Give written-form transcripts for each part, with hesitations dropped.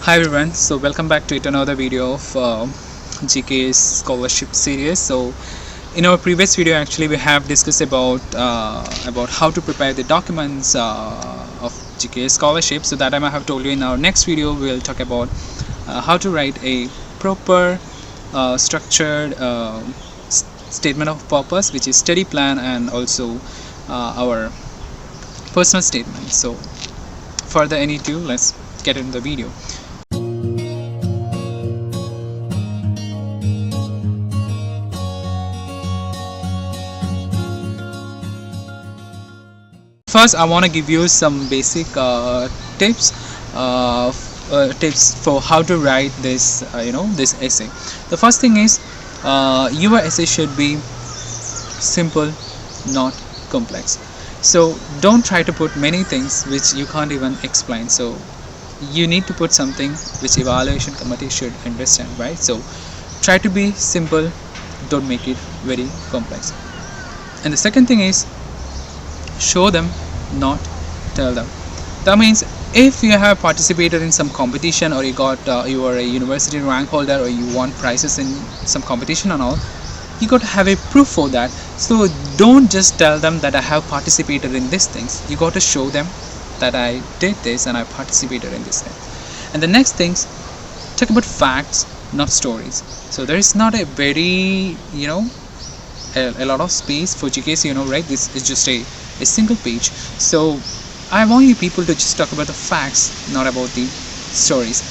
Hi everyone, so welcome back to yet another video of GK scholarship series. So in our previous video actually we have discussed about how to prepare the documents of GK scholarship. So that time I have told you in our next video we'll talk about how to write a proper structured statement of purpose, which is study plan, and also our personal statement. So further any ado, let's get into the video. First, I want to give you some basic tips tips for how to write this this essay. The first thing is your essay should be simple, not complex. So don't try to put many things which you can't even explain. So you need to put something which evaluation committee should understand, right? So try to be simple, don't make it very complex. And the second thing is show them, not tell them. That means if you have participated in some competition, or you are a university rank holder, or you won prizes in some competition and all, you got to have a proof for that. So don't just tell them that I have participated in these things. You got to show them that I did this and I participated in this thing. And the next things, talk about facts, not stories. So there is not a very a lot of space for GKs, right? This is just a single page. So I want you people to just talk about the facts, not about the stories.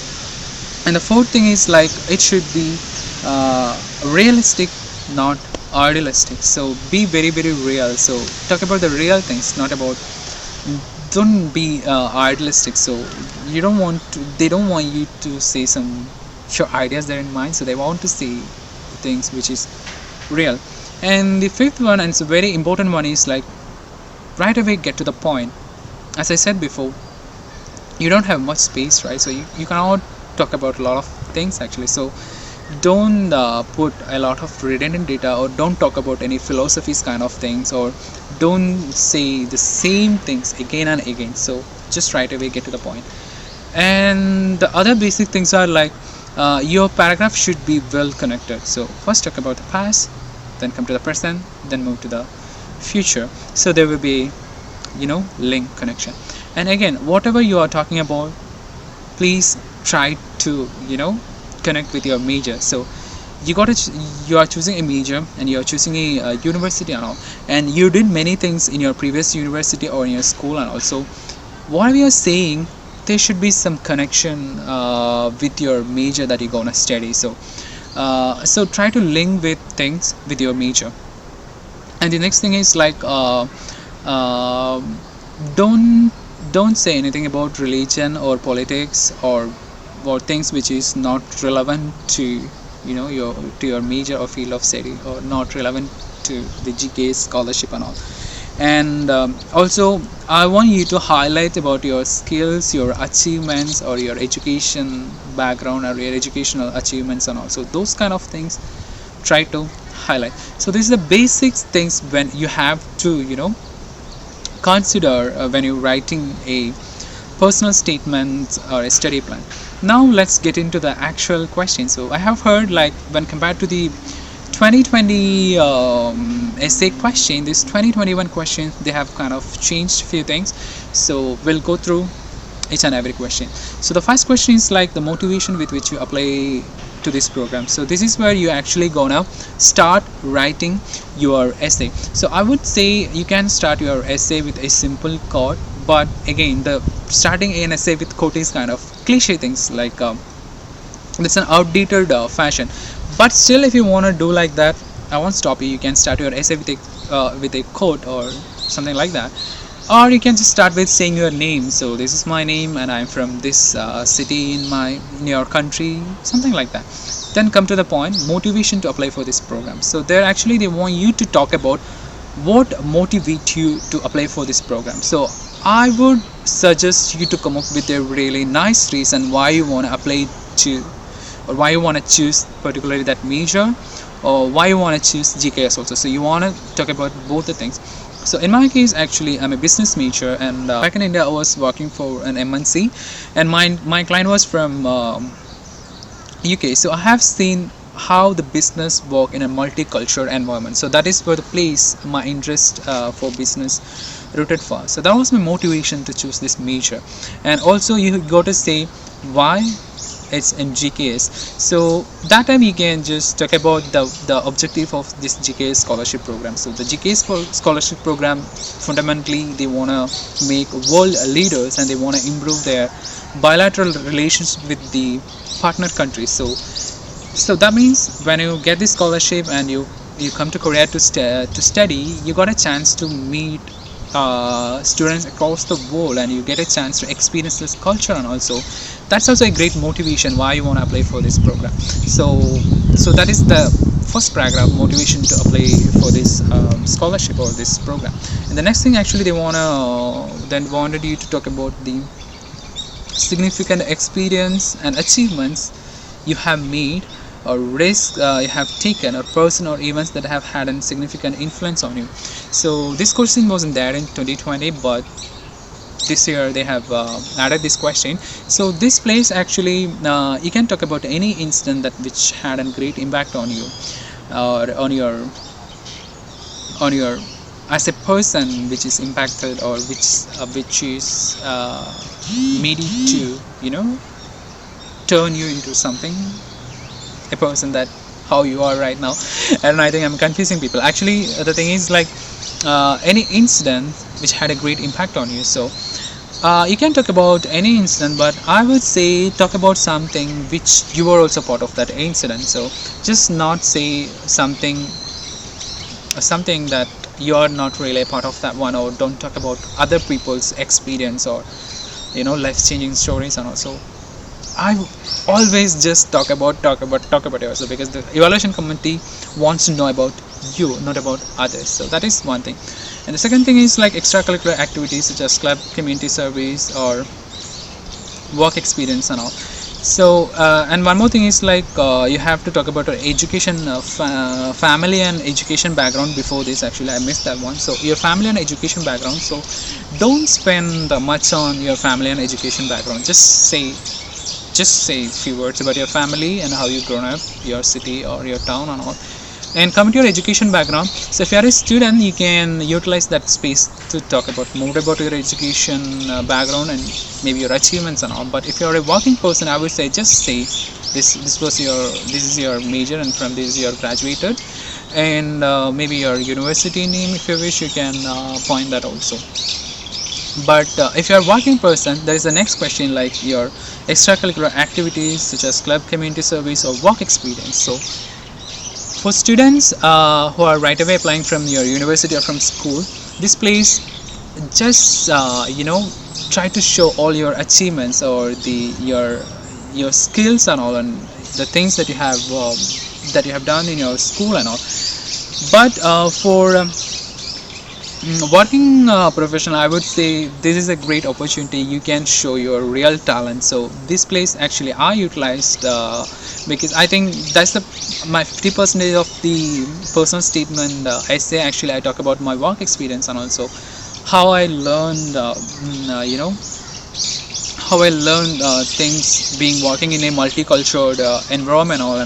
And the fourth thing is like it should be realistic, not idealistic. So be very real. So talk about the real things, not about, don't be idealistic. So they don't want you to say some sure ideas there in mind. So they want to see things which is real. And the fifth one, and it's a very important one, is like right away get to the point. As I said before, you don't have much space, right? So you cannot talk about a lot of things actually. So don't put a lot of redundant data, or don't talk about any philosophies kind of things, or don't say the same things again and again. So just right away get to the point. And the other basic things are like your paragraph should be well connected. So first talk about the past, then come to the present, then move to the future. So there will be link connection. And again, whatever you are talking about, please try to connect with your major. So you are choosing a major, and you are choosing a university and all, and you did many things in your previous university or in your school, and also whatever you're saying, there should be some connection with your major that you're gonna study. So try to link with things with your major. And the next thing is like don't say anything about religion or politics, or things which is not relevant to your major or field of study, or not relevant to the GK scholarship and all. And also I want you to highlight about your skills, your achievements, or your education background, or your educational achievements and all. So those kind of things try to highlight. So this is the basic things when you have to consider when you're writing a personal statement or a study plan. Now let's get into the actual question. So I have heard, like, when compared to the 2020 essay question, this 2021 question, they have kind of changed few things. So we'll go through each and every question. So the first question is like the motivation with which you apply to this program. So this is where you actually gonna start writing your essay. So I would say you can start your essay with a simple quote, but again, the starting an essay with quote is kind of cliche things, like it's an outdated fashion. But still, if you want to do like that, I won't stop you. You can start your essay with a quote or something like that, or you can just start with saying your name. So this is my name, and I'm from this city in your country, something like that. Then come to the point, motivation to apply for this program. So there actually they want you to talk about what motivates you to apply for this program. So I would suggest you to come up with a really nice reason why you want to apply to, or why you want to choose particularly that major, or why you want to choose GKS also. So you want to talk about both the things. So in my case, actually, I'm a business major, and back in India, I was working for an MNC, and my client was from UK. So I have seen how the business work in a multicultural environment. So that is where the place my interest for business rooted for. So that was my motivation to choose this major. And also you got to say why it's in GKS. So that time you can just talk about the objective of this GKS scholarship program. So the GKS scholarship program, fundamentally they want to make world leaders, and they want to improve their bilateral relations with the partner countries. So that means when you get this scholarship and you come to Korea to study, you got a chance to meet students across the world, and you get a chance to experience this culture. And also that's also a great motivation why you want to apply for this program. So that is the first paragraph, motivation to apply for this scholarship or this program. And the next thing, actually, they wanted you to talk about the significant experience and achievements you have made, or risk you have taken, or person or events that have had a significant influence on you. So this question wasn't there in 2020, but this year they have added this question. So this place, actually, you can talk about any incident that which had a great impact on you, or on your as a person, which is impacted, or which is made you to turn you into something, a person that how you are right now. And I think I'm confusing people. Actually, the thing is, like, any incident which had a great impact on you. So you can talk about any incident, but I would say talk about something which you were also part of that incident. So just not say something that you're not really a part of that one, or don't talk about other people's experience or life-changing stories. And also I always just talk about yourself, because the evaluation committee wants to know about you, not about others. So that is one thing. And the second thing is like extracurricular activities such as club, community service, or work experience and all. So and one more thing is like you have to talk about your education, family and education background. Before this, actually, I missed that one. So your family and education background. So don't spend much on your family and education background. Just say a few words about your family and how you grown up, your city or your town and all. And come to your education background. So if you are a student, you can utilize that space to talk about more about your education background and maybe your achievements and all. But if you are a working person, I would say just say this is your major, and from this you are graduated, and maybe your university name, if you wish, you can point that also. But if you are a working person, there is the next question, like your extracurricular activities such as club, community service, or work experience. So for students who are right away applying from your university or from school, this place just try to show all your achievements, or your skills and all, and the things that you have done in your school and all. But for working professional, I would say this is a great opportunity. You can show your real talent. So this place, actually, I utilized because I think that's my 50% of the personal statement essay. Actually, I talk about my work experience, and also how I learned things being working in a multicultural environment and all,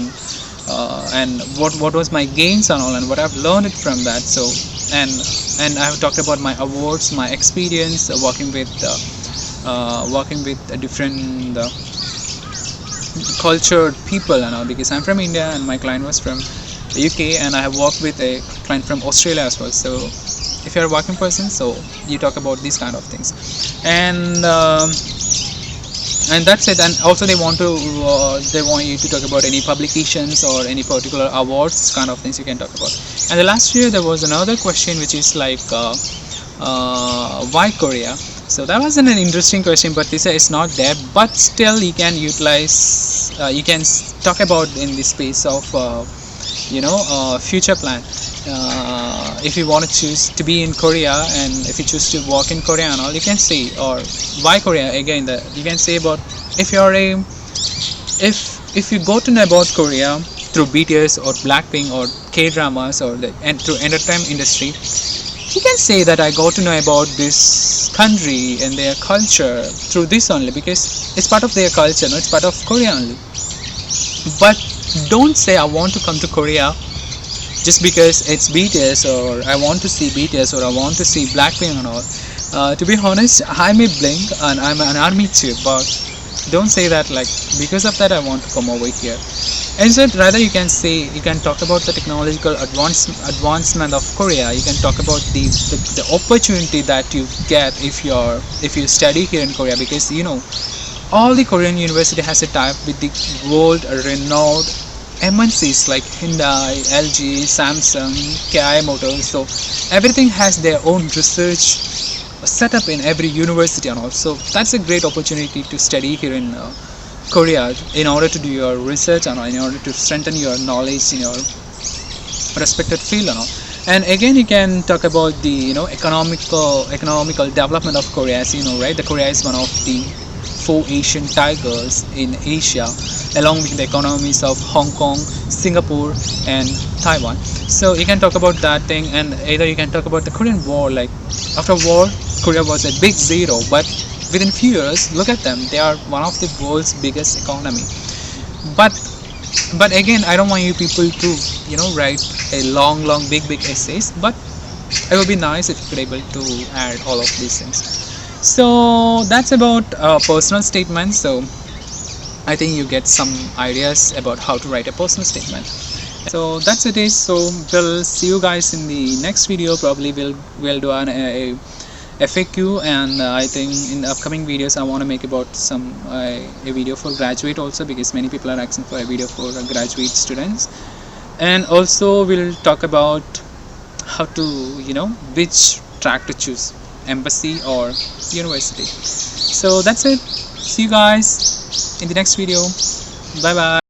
and what was my gains and all, and what I've learned it from that. So and I have talked about my awards, my experience working with different cultured people and all, because I'm from India and my client was from the UK, and I have worked with a client from Australia as well. So if you're a working person, so you talk about these kind of things, and that's it. And also they want you to talk about any publications or any particular awards, kind of things you can talk about. And the last year there was another question which is like why Korea. So that was an interesting question, but this is not there, but still you can utilize, you can talk about in the space of future plan. If you want to choose to be in Korea, and if you choose to work in Korea and all, you can say, or why Korea again, you can say about if you go to know about Korea through BTS or Blackpink or K dramas or through entertainment industry. you can say that I got to know about this country and their culture through this only, because it's part of their culture, no, it's part of Korea only. But don't say I want to come to Korea just because it's BTS, or I want to see BTS, or I want to see Blackpink and all. To be honest, I'm a Blink and I'm an army too, but don't say that like because of that I want to come over here. Instead, rather you can say, you can talk about the technological advancement of Korea. You can talk about the opportunity that you get if you study here in Korea, because all the Korean university has a tie with the world renowned MNCs like Hyundai, LG, Samsung, KI Motors. So everything has their own research set up in every university, and also that's a great opportunity to study here in Korea in order to do your research and in order to strengthen your knowledge in your respected field and all. And again, you can talk about the economical development of Korea. As you know, right, the Korea is one of the four Asian tigers in Asia, along with the economies of Hong Kong, Singapore, and Taiwan. So you can talk about that thing, and either you can talk about the Korean War. Like after war, Korea was a big zero, but within few years, look at them, they are one of the world's biggest economy. But again, I don't want you people to write a long big essays, but it would be nice if you could able to add all of these things. So that's about personal statements. So I think you get some ideas about how to write a personal statement. So that's it is. So we'll see you guys in the next video. Probably we'll do a FAQ, and I think in the upcoming videos I want to make about a video for graduate also, because many people are asking for a video for graduate students. And also we'll talk about how to which track to choose, embassy or university. So that's it. See you guys in the next video. Bye bye.